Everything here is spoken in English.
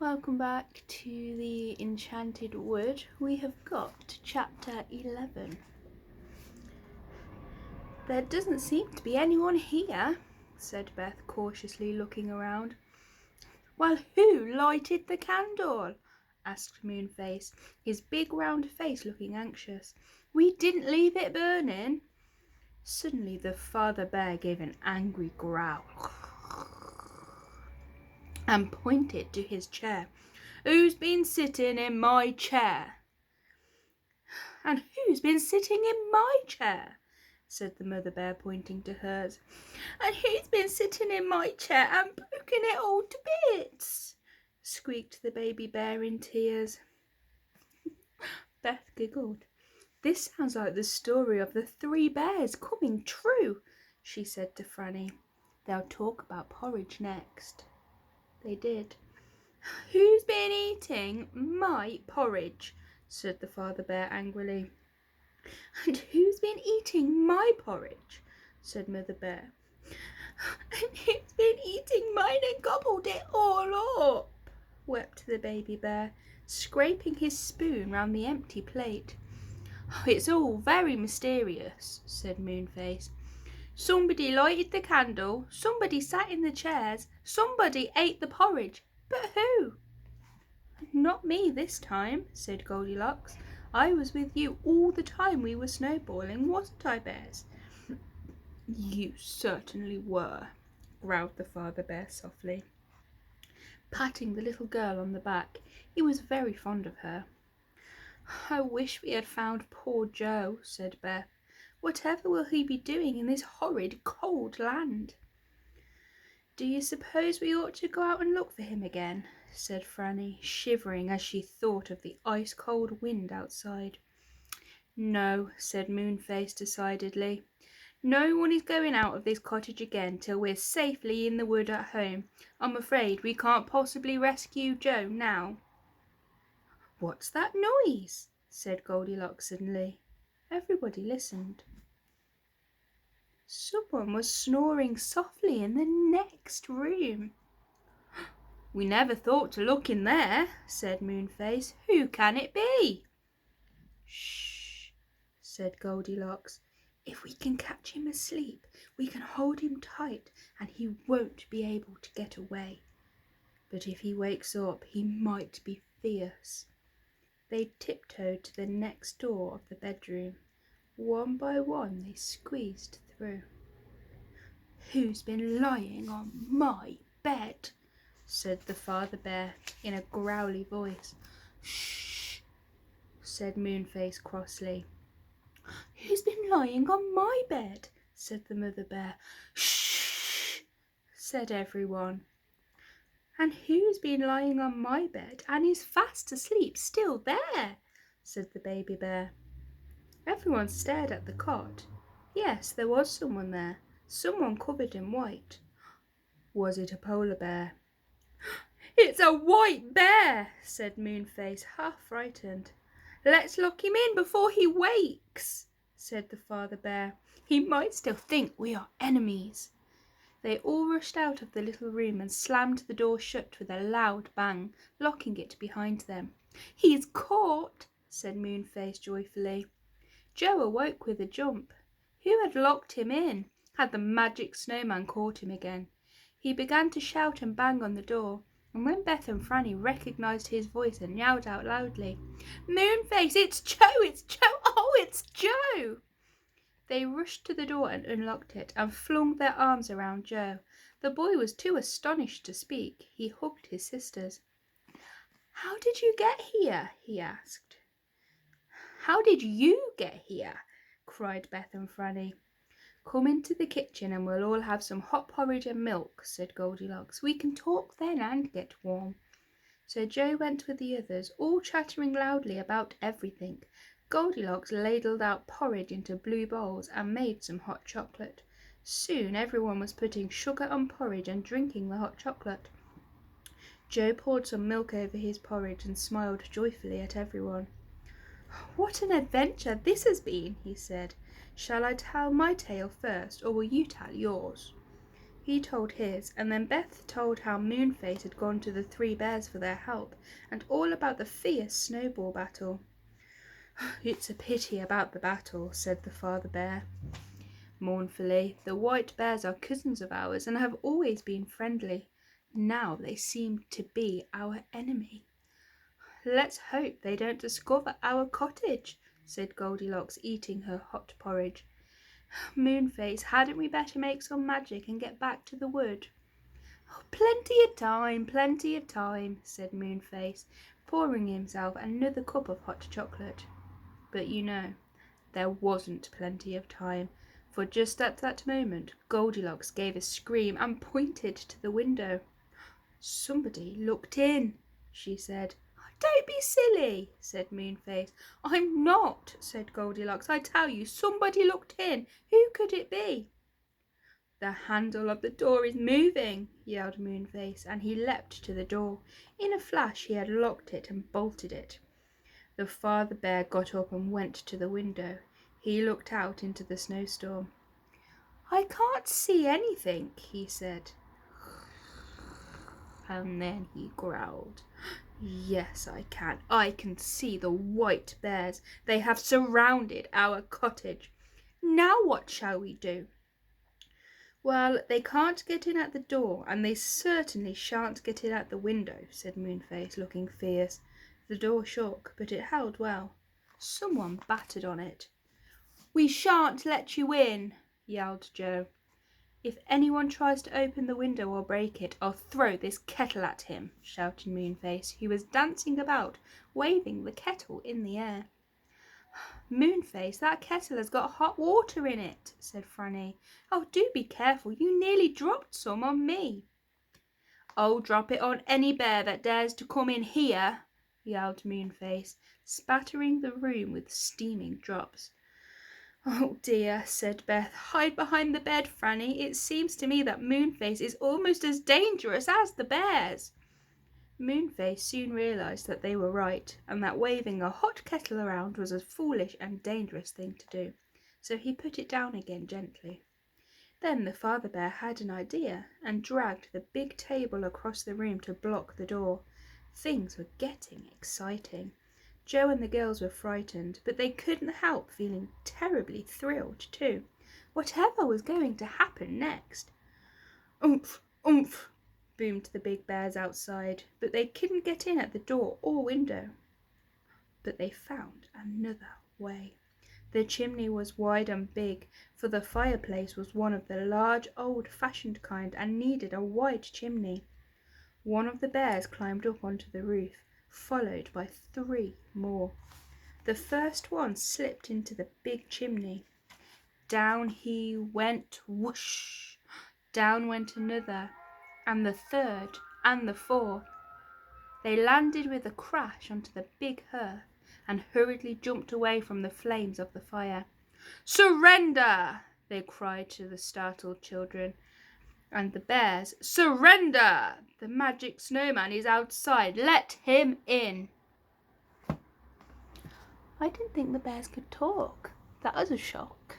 Welcome back to the Enchanted Wood. We have got chapter 11. There doesn't seem to be anyone here, said Beth, cautiously looking around. Well, who lighted the candle? Asked Moonface, his big round face looking anxious. We didn't leave it burning. Suddenly the father bear gave an angry growl and pointed to his chair. Who's been sitting in my chair? And who's been sitting in my chair? Said the mother bear, pointing to hers. And who's been sitting in my chair and broken it all to bits? Squeaked the baby bear in tears. Beth giggled. This sounds like the story of the three bears coming true, she said to Franny. They'll talk about porridge next. They did. Who's been eating my porridge? Said the father bear angrily. And who's been eating my porridge? Said Mother Bear. And who's been eating mine and gobbled it all up? Wept the baby bear, scraping his spoon round the empty plate. It's all very mysterious, said Moonface. Somebody lighted the candle, somebody sat in the chairs, somebody ate the porridge, but who? Not me this time, said Goldilocks. I was with you all the time we were snowballing, wasn't I, Bears? You certainly were, growled the father bear softly, patting the little girl on the back. He was very fond of her. I wish we had found poor Joe, said Beth. Whatever will he be doing in this horrid cold land? Do you suppose we ought to go out and look for him again? Said Franny, shivering as she thought of the ice-cold wind outside. No, said Moonface decidedly. No one is going out of this cottage again till we're safely in the wood at home. I'm afraid we can't possibly rescue Joe now. What's that noise? Said Goldilocks suddenly. Everybody listened. Someone was snoring softly in the next room. We never thought to look in there, said Moonface. Who can it be? Shh, said Goldilocks. If we can catch him asleep, we can hold him tight and he won't be able to get away. But if he wakes up, he might be fierce. They tiptoed to the next door of the bedroom. One by one they squeezed through. Who's been lying on my bed? Said the father bear in a growly voice. Shh, said Moonface crossly. Who's been lying on my bed? Said the mother bear. Shh, said everyone. And who's been lying on my bed and is fast asleep still there? Said the baby bear. Everyone stared at the cot. Yes, there was someone there, someone covered in white. Was it a polar bear? It's a white bear, said Moonface, half frightened. Let's lock him in before he wakes, said the father bear. He might still think we are enemies. They all rushed out of the little room and slammed the door shut with a loud bang, locking it behind them. He's caught, said Moonface joyfully. Joe awoke with a jump. Who had locked him in? Had the magic snowman caught him again? He began to shout and bang on the door, and when Beth and Franny recognised his voice and yelled out loudly, Moonface, it's Joe, it's Joe, oh, it's Joe! They rushed to the door and unlocked it and flung their arms around Joe. The boy was too astonished to speak. He hugged his sisters. How did you get here? He asked. How did you get here? Cried Beth and Franny. Come into the kitchen and we'll all have some hot porridge and milk, said Goldilocks. We can talk then and get warm. So Joe went with the others, all chattering loudly about everything. Goldilocks ladled out porridge into blue bowls and made some hot chocolate. Soon everyone was putting sugar on porridge and drinking the hot chocolate. Joe poured some milk over his porridge and smiled joyfully at everyone. What an adventure this has been, he said. Shall I tell my tale first, or will you tell yours? He told his, and then Beth told how Moonface had gone to the three bears for their help, and all about the fierce snowball battle. "It's a pity about the battle," said the father bear mournfully. "The white bears are cousins of ours and have always been friendly. Now they seem to be our enemy." "Let's hope they don't discover our cottage," said Goldilocks, eating her hot porridge. "Moonface, hadn't we better make some magic and get back to the wood?" "Oh, plenty of time," said Moonface, pouring himself another cup of hot chocolate. But there wasn't plenty of time, for just at that moment Goldilocks gave a scream and pointed to the window. "Somebody looked in," she said. "Don't be silly," said Moonface. "I'm not," said Goldilocks. "I tell you, somebody looked in. Who could it be?" "The handle of the door is moving," yelled Moonface, and he leapt to the door. In a flash he had locked it and bolted it. The father bear got up and went to the window. He looked out into the snowstorm. "I can't see anything," he said. And then he growled. "Yes, I can. I can see the white bears. They have surrounded our cottage. Now what shall we do?" "Well, they can't get in at the door, and they certainly shan't get in at the window," said Moonface, looking fierce. The door shook, but it held well. Someone battered on it. "We shan't let you in," yelled Joe. "If anyone tries to open the window or break it, I'll throw this kettle at him," shouted Moonface, who was dancing about, waving the kettle in the air. "Moonface, that kettle has got hot water in it," said Franny. "Oh, do be careful, you nearly dropped some on me." "I'll drop it on any bear that dares to come in here," yelled Moonface, spattering the room with steaming drops. "Oh dear," said Beth. "Hide behind the bed, Franny. It seems to me that Moonface is almost as dangerous as the bears." Moonface soon realised that they were right, and that waving a hot kettle around was a foolish and dangerous thing to do, so he put it down again gently. Then the father bear had an idea and dragged the big table across the room to block the door. Things were getting exciting. Joe and the girls were frightened, but they couldn't help feeling terribly thrilled too. Whatever was going to happen next? "Oomph, oomph," boomed the big bears outside, but they couldn't get in at the door or window. But they found another way. The chimney was wide and big, for the fireplace was one of the large old-fashioned kind and needed a wide chimney. One of the bears climbed up onto the roof, followed by 3 more. The first one slipped into the big chimney. Down he went, whoosh! Down went another, and the third, and the fourth. They landed with a crash onto the big hearth and hurriedly jumped away from the flames of the fire. "Surrender!" they cried to the startled children. And the bears, "Surrender! The magic snowman is outside. Let him in." I didn't think the bears could talk. That was a shock.